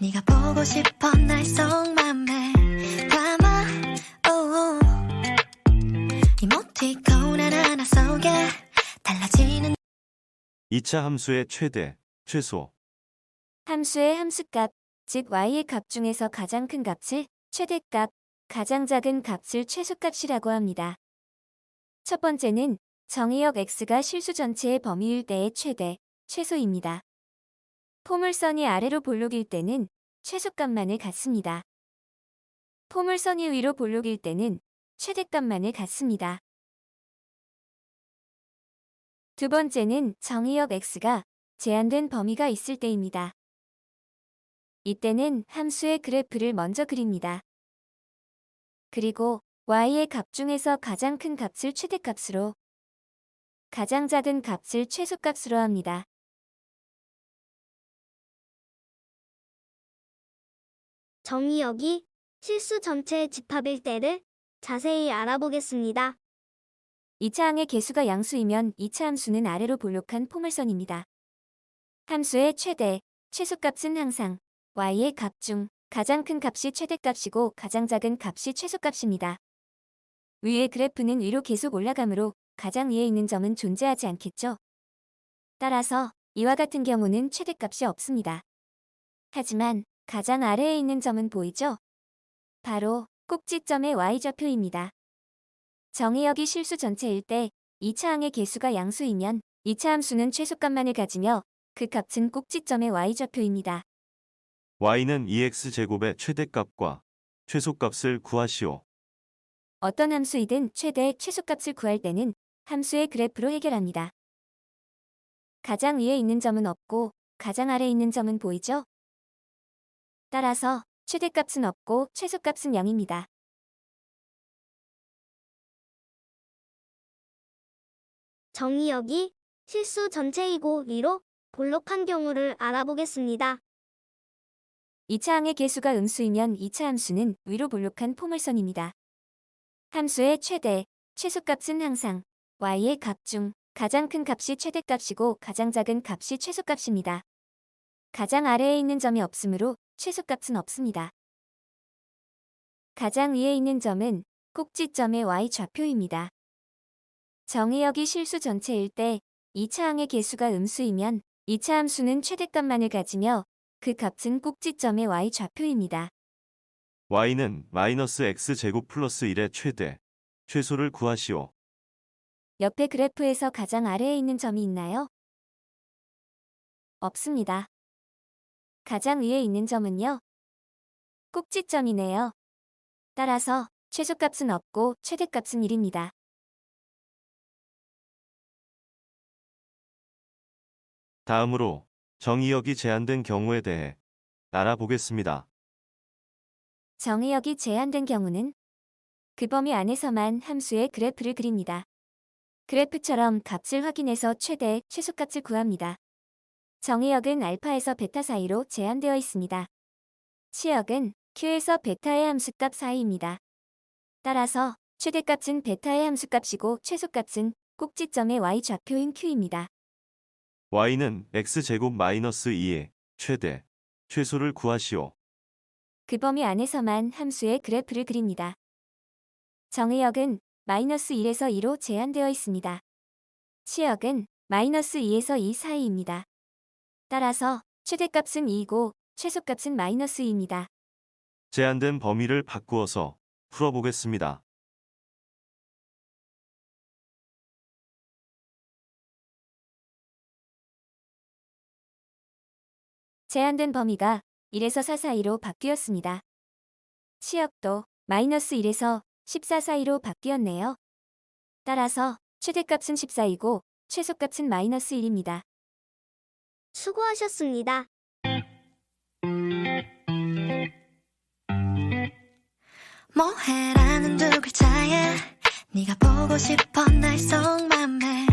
네가 보고 싶어 날 속맘에 담아 oh. 이모티콘 하나하나 속에 달라지는 2차 함수의 최대, 최소. 함수의 함수값, 즉 y의 값 중에서 가장 큰 값을 최대값, 가장 작은 값을 최소값이라고 합니다. 첫 번째는 정의역 x가 실수 전체의 범위일 때의 최대, 최소입니다. 포물선이 아래로 볼록일 때는 최소값만을 갖습니다. 포물선이 위로 볼록일 때는 최대값만을 갖습니다. 두 번째는 정의역 x가 제한된 범위가 있을 때입니다. 이때는 함수의 그래프를 먼저 그립니다. 그리고 y의 값 중에서 가장 큰 값을 최대값으로, 가장 작은 값을 최소값으로 합니다. 정의역이 실수 전체의 집합일 때를 자세히 알아보겠습니다. 2차 항의 개수가 양수이면 2차 함수는 아래로 볼록한 포물선입니다. 함수의 최대, 최소값은 항상 y의 값 중 가장 큰 값이 최대값이고 가장 작은 값이 최소값입니다. 위의 그래프는 위로 계속 올라가므로 가장 위에 있는 점은 존재하지 않겠죠. 따라서 이와 같은 경우는 최대값이 없습니다. 하지만 가장 아래에 있는 점은 보이죠? 바로 꼭지점의 y좌표입니다. 정의역이 실수 전체일 때 2차 항의 개수가 양수이면 2차 함수는 최소값만을 가지며 그 값은 꼭지점의 y좌표입니다. y는 2x제곱의 최대값과 최소값을 구하시오. 어떤 함수이든 최대, 최소값을 구할 때는 함수의 그래프로 해결합니다. 가장 위에 있는 점은 없고 가장 아래에 있는 점은 보이죠? 따라서 최대값은 없고 최소값은 0입니다. 정의역이 실수 전체이고 위로 볼록한 경우를 알아보겠습니다. 2차 항의 개수가 음수이면 2차 함수는 위로 볼록한 포물선입니다. 함수의 최대, 최소값은 항상 y의 값 중 가장 큰 값이 최대값이고 가장 작은 값이 최소값입니다. 가장 아래에 있는 점이 없으므로 최소값은 없습니다. 가장 위에 있는 점은 꼭지점의 y좌표입니다. 정의역이 실수 전체일 때 2차 항의 개수가 음수이면 2차 함수는 최대값만을 가지며 그 값은 꼭지점의 y좌표입니다. y는 마이너스 x제곱 플러스 1의 최대, 최소를 구하시오. 옆에 그래프에서 가장 아래에 있는 점이 있나요? 없습니다. 가장 위에 있는 점은요? 꼭지점이네요. 따라서 최소값은 없고 최대값은 1입니다. 다음으로 정의역이 제한된 경우에 대해 알아보겠습니다. 정의역이 제한된 경우는 그 범위 안에서만 함수의 그래프를 그립니다. 그래프처럼 값을 확인해서 최대, 최소값을 구합니다. 정의역은 알파에서 베타 사이로 제한되어 있습니다. 치역은 q에서 베타의 함수값 사이입니다. 따라서 최대값은 베타의 함수값이고 최소값은 꼭지점의 y좌표인 q입니다. y는 x제곱 마이너스 2의 최대, 최소를 구하시오. 그 범위 안에서만 함수의 그래프를 그립니다. 정의역은 마이너스 1에서 2로 제한되어 있습니다. 치역은 마이너스 2에서 2 사이입니다. 따라서 최대값은 2이고 최소값은 마이너스 2입니다. 제한된 범위를 바꾸어서 풀어보겠습니다. 제한된 범위가 1에서 4 사이로 바뀌었습니다. 치역도 마이너스 1에서 14 사이로 바뀌었네요. 따라서 최대값은 14이고 최소값은 마이너스 1입니다. 수고하셨습니다. 뭐해라는 두 글자에 네가 보고 싶어 날 속맘에